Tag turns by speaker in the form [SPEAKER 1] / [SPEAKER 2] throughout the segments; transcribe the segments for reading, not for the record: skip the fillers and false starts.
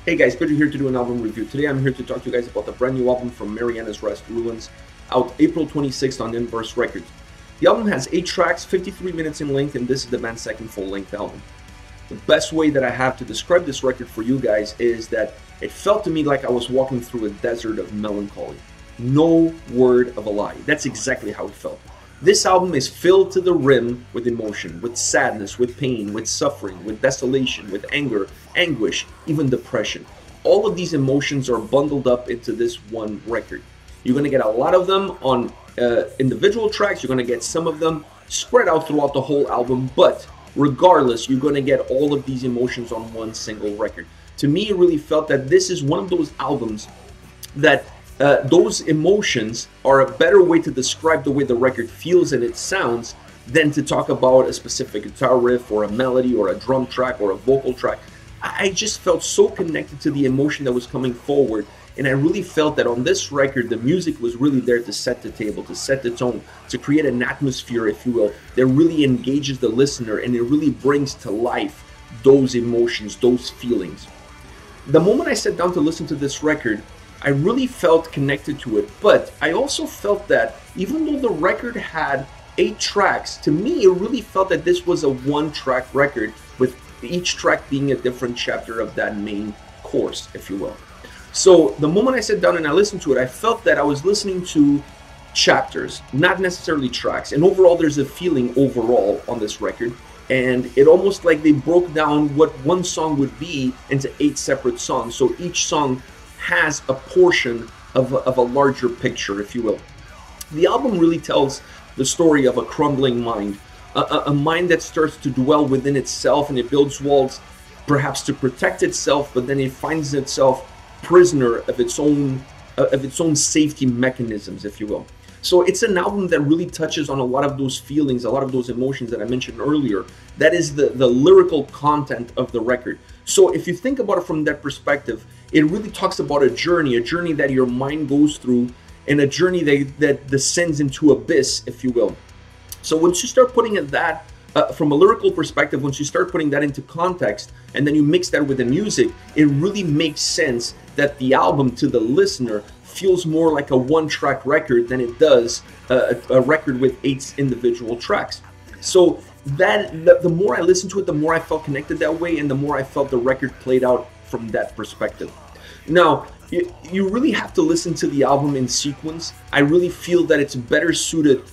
[SPEAKER 1] Hey guys, Pedro here to do an album review. Today I'm here to talk to you guys about the brand new album from Marianas Rest out April 26th on Inverse Records. The album has 8 tracks, 53 minutes in length, and this is the band's second full-length album. The best way that I have to describe this record for you guys is that it felt to me like I was walking through a desert of melancholy. No word of a lie. That's exactly how it felt. This album is filled to the rim with emotion, with sadness, with pain, with suffering, with desolation, with anger, anguish, even depression. All of these emotions are bundled up into this one record. You're going to get a lot of them on individual tracks. You're going to get some of them spread out throughout the whole album, but regardless, you're going to get all of these emotions on one single record. To me, it really felt that this is one of those albums that those emotions are a better way to describe the way the record feels and it sounds than to talk about a specific guitar riff or a melody or a drum track or a vocal track. I just felt so connected to the emotion that was coming forward, and I really felt that on this record the music was really there to set the table, to set the tone, to create an atmosphere, if you will, that really engages the listener and it really brings to life those emotions, those feelings. The moment I sat down to listen to this record, I really felt connected to it, but I also felt that even though the record had 8 tracks, to me it really felt that this was a one-track record, with each track being a different chapter of that main course, if you will. So the moment I sat down and I listened to it, I felt that I was listening to chapters, not necessarily tracks, and overall there's a feeling overall on this record, and it almost like they broke down what one song would be into 8 separate songs, so each song has a portion of a larger picture, if you will. The album really tells the story of a crumbling mind, a mind that starts to dwell within itself, and it builds walls perhaps to protect itself, but then it finds itself prisoner of its own safety mechanisms, if you will. So it's an album that really touches on a lot of those feelings, a lot of those emotions that I mentioned earlier. That is the lyrical content of the record. So if you think about it from that perspective, it really talks about a journey that your mind goes through, and a journey that descends into abyss, if you will. So once you start putting it that, from a lyrical perspective, once you start putting that into context, and then you mix that with the music, it really makes sense that the album to the listener feels more like a one-track record than it does a record with 8 individual tracks. So the more I listened to it, the more I felt connected that way, and the more I felt the record played out from that perspective. Now, you really have to listen to the album in sequence. I really feel that it's better suited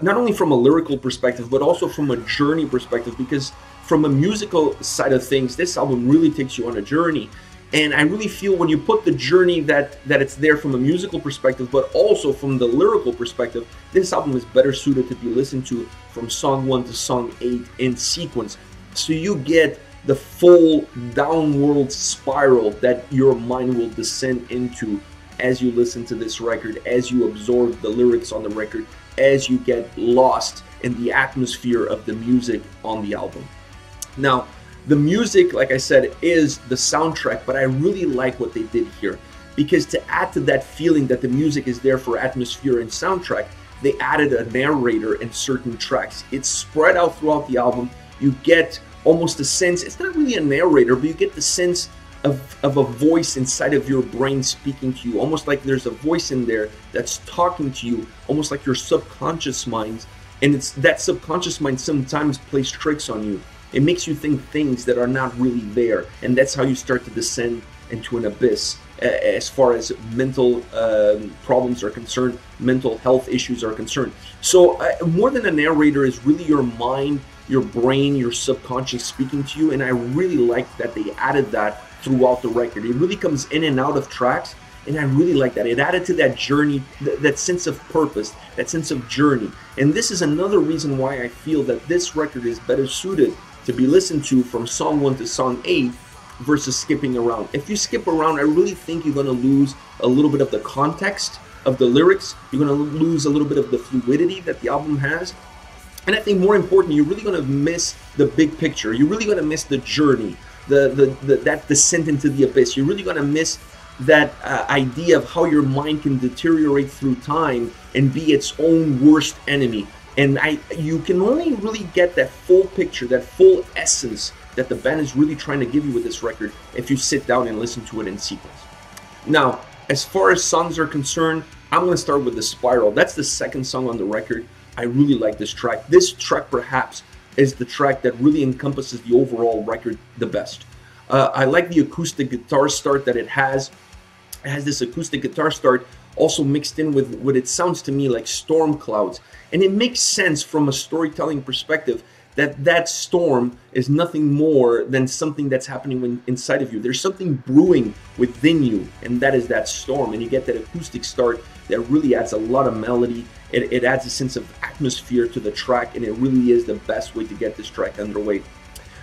[SPEAKER 1] not only from a lyrical perspective, but also from a journey perspective, because from a musical side of things, this album really takes you on a journey. And I really feel when you put the journey that it's there from a musical perspective, but also from the lyrical perspective, this album is better suited to be listened to from song 1 to song 8 in sequence. So you get the full downward spiral that your mind will descend into as you listen to this record, as you absorb the lyrics on the record, as you get lost in the atmosphere of the music on the album. Now, the music, like I said, is the soundtrack, but I really like what they did here, because to add to that feeling that the music is there for atmosphere and soundtrack, they added a narrator in certain tracks. It's spread out throughout the album. You get almost a sense, it's not really a narrator, but you get the sense of a voice inside of your brain speaking to you, almost like there's a voice in there that's talking to you, almost like your subconscious mind, and it's that subconscious mind sometimes plays tricks on you. It makes you think things that are not really there, and that's how you start to descend into an abyss as far as mental problems are concerned, mental health issues are concerned. So more than a narrator is really your mind, your brain, your subconscious speaking to you, and I really like that they added that throughout the record. It really comes in and out of tracks, and I really like that. It added to that journey, that sense of purpose, that sense of journey. And this is another reason why I feel that this record is better suited to be listened to from song 1 to song 8 versus skipping around. If you skip around, I really think you're going to lose a little bit of the context of the lyrics. You're going to lose a little bit of the fluidity that the album has. And I think more important, you're really going to miss the big picture. You're really going to miss the journey, that descent into the abyss. You're really going to miss that idea of how your mind can deteriorate through time and be its own worst enemy. And you can only really get that full picture, that full essence that the band is really trying to give you with this record if you sit down and listen to it in sequence. Now, as far as songs are concerned, I'm going to start with The Spiral. That's the second song on the record. I really like this track. This track perhaps is the track that really encompasses the overall record the best. I like the acoustic guitar start that it has. It has this acoustic guitar start also mixed in with what it sounds to me like storm clouds. And it makes sense from a storytelling perspective that that storm is nothing more than something that's happening inside of you. There's something brewing within you, and that is that storm. And you get that acoustic start that really adds a lot of melody. It adds a sense of atmosphere to the track, and it really is the best way to get this track underway.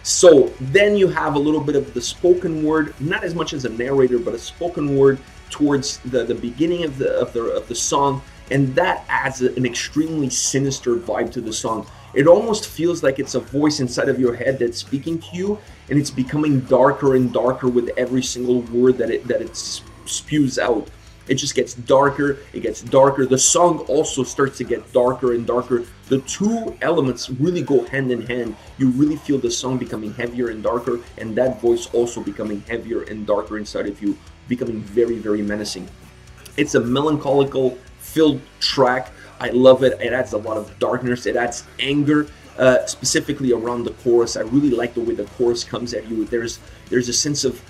[SPEAKER 1] So then you have a little bit of the spoken word, not as much as a narrator, but a spoken word towards the beginning of the song, and that adds an extremely sinister vibe to the song. It almost feels like it's a voice inside of your head that's speaking to you, and it's becoming darker and darker with every single word that it spews out. It just gets darker, it gets darker. The song also starts to get darker and darker. The two elements really go hand in hand. You really feel the song becoming heavier and darker, and that voice also becoming heavier and darker inside of you, becoming very, very menacing. It's a melancholical filled track. I love it. It adds a lot of darkness. It adds anger, specifically around the chorus. I really like the way the chorus comes at you. There's a sense of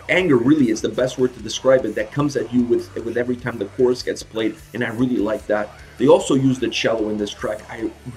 [SPEAKER 1] anger, really is the best word to describe it, that comes at you with every time the chorus gets played, and I really like that. They also use the cello in this track.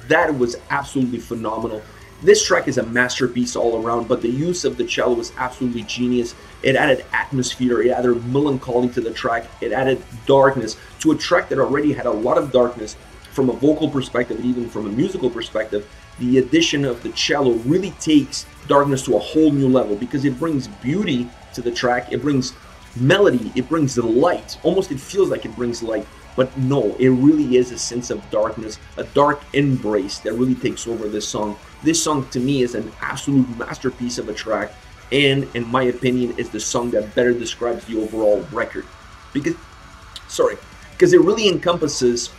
[SPEAKER 1] That was absolutely phenomenal. This track is a masterpiece all around, but the use of the cello was absolutely genius. It added atmosphere, it added melancholy to the track, it added darkness to a track that already had a lot of darkness from a vocal perspective, and even from a musical perspective. The addition of the cello really takes darkness to a whole new level, because it brings beauty to the track, it brings melody, it brings the light. Almost it feels like it brings light, but no, it really is a sense of darkness, a dark embrace that really takes over this song. This song to me is an absolute masterpiece of a track, and in my opinion is the song that better describes the overall record, because it really encompasses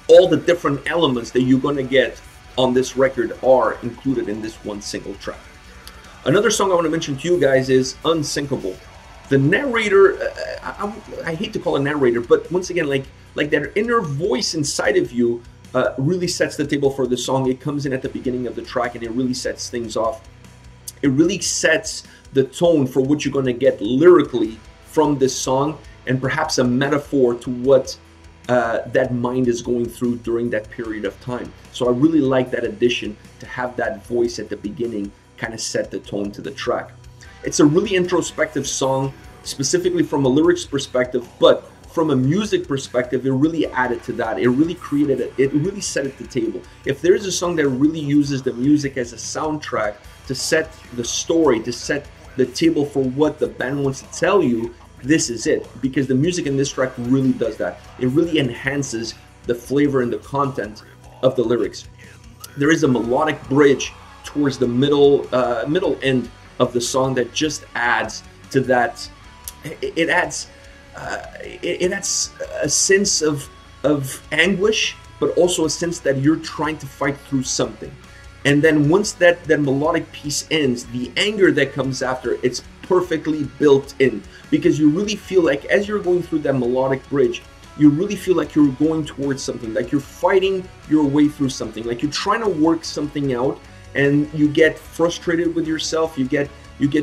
[SPEAKER 1] all the different elements that you're going to get on this record are included in this one single track. Another song I want to mention to you guys is Unsinkable. The narrator, I hate to call it narrator, but once again, like that inner voice inside of you really sets the table for the song. It comes in at the beginning of the track, and it really sets things off. It really sets the tone for what you're going to get lyrically from this song, and perhaps a metaphor to what that mind is going through during that period of time. So I really like that addition, to have that voice at the beginning kind of set the tone to the track. It's a really introspective song, specifically from a lyrics perspective, but from a music perspective, it really added to that. It really created it. It really set it the table. If there's a song that really uses the music as a soundtrack to set the story, to set the table for what the band wants to tell you, this is it, because the music in this track really does that. It really enhances the flavor and the content of the lyrics. There is a melodic bridge towards the middle end of the song that just adds to that. It adds a sense of anguish, but also a sense that you're trying to fight through something. And then once that melodic piece ends, the anger that comes after, it's perfectly built in, because you really feel like as you're going through that melodic bridge, you really feel like you're going towards something, like you're fighting your way through something, like you're trying to work something out, and you get frustrated with yourself. You get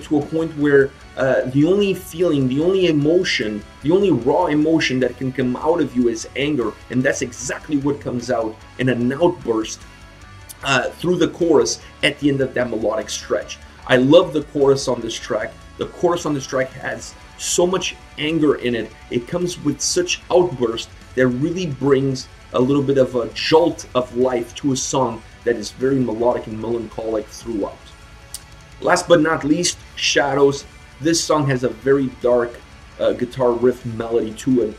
[SPEAKER 1] to a point where the only feeling, the only emotion, the only raw emotion that can come out of you is anger, and that's exactly what comes out in an outburst through the chorus at the end of that melodic stretch. I love the chorus on this track. The chorus on this track has so much anger in it. It comes with such outburst that really brings a little bit of a jolt of life to a song that is very melodic and melancholic throughout. Last but not least, Shadows. This song has a very dark guitar riff melody to it,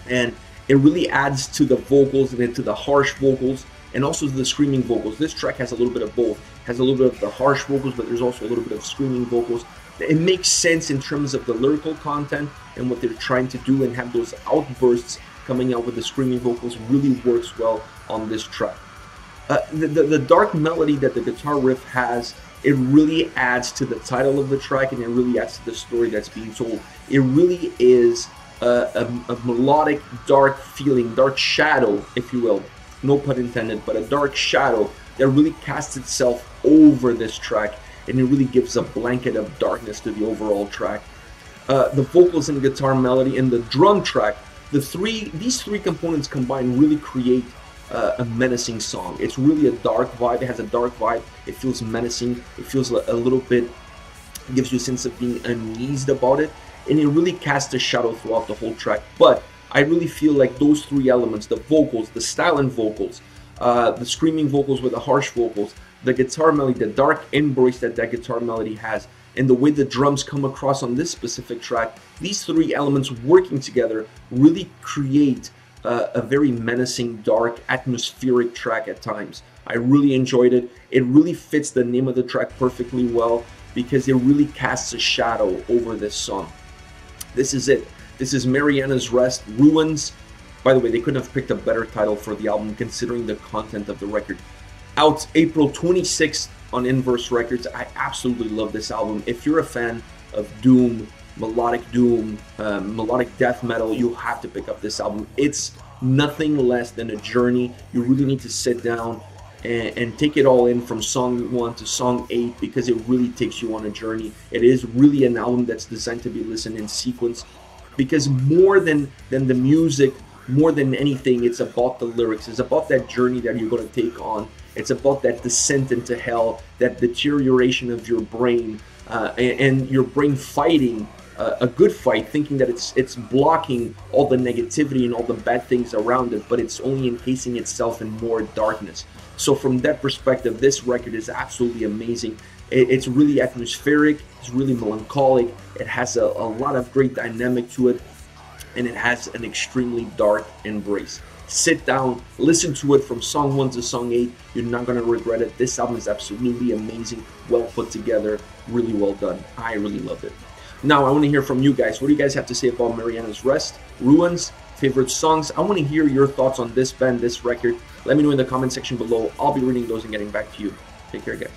[SPEAKER 1] and it really adds to the vocals and into the harsh vocals, and also to the screaming vocals. This track has a little bit of both. It has a little bit of the harsh vocals, but there's also a little bit of screaming vocals. It makes sense in terms of the lyrical content and what they're trying to do, and have those outbursts coming out with the screaming vocals really works well on this track. The dark melody that the guitar riff has it really adds to the title of the track, and it really adds to the story that's being told. It really is a melodic, dark feeling, dark shadow, if you will, no pun intended, but a dark shadow that really casts itself over this track, and it really gives a blanket of darkness to the overall track. The vocals and guitar melody and the drum track, these three components combined really create a menacing song. It's really a dark vibe. It has a dark vibe. It feels menacing. It feels a little bit, gives you a sense of being uneased about it, and it really casts a shadow throughout the whole track. But I really feel like those three elements, the vocals, the style and vocals, the screaming vocals with the harsh vocals, the guitar melody, the dark embrace that guitar melody has, and the way the drums come across on this specific track, these three elements working together really create a very menacing, dark, atmospheric track at times. I really enjoyed it. It really fits the name of the track perfectly well because it really casts a shadow over this song. This is it. This is Marianas Rest, Ruins. By the way, they couldn't have picked a better title for the album considering the content of the record. Out April 26th on Inverse Records. I absolutely love this album. If you're a fan of doom, melodic death metal, you have to pick up this album. It's nothing less than a journey. You really need to sit down and take it all in from song 1 to song 8 because it really takes you on a journey. It is really an album that's designed to be listened in sequence because more than the music, more than anything, it's about the lyrics. It's about that journey that you're going to take on. It's about that descent into hell, that deterioration of your brain, and your brain fighting a good fight, thinking that it's blocking all the negativity and all the bad things around it, but it's only encasing itself in more darkness. So from that perspective, this record is absolutely amazing. It's really atmospheric, it's really melancholic, it has a lot of great dynamic to it, and it has an extremely dark embrace. Sit down, listen to it from song 1 to song 8, you're not going to regret it. This album is absolutely amazing, well put together, really well done. I really loved it. Now I want to hear from you guys. What do you guys have to say about Marianas Rest, Ruins, favorite songs? I want to hear your thoughts on this band, this record. Let me know in the comment section below. I'll be reading those and getting back to you. Take care, guys.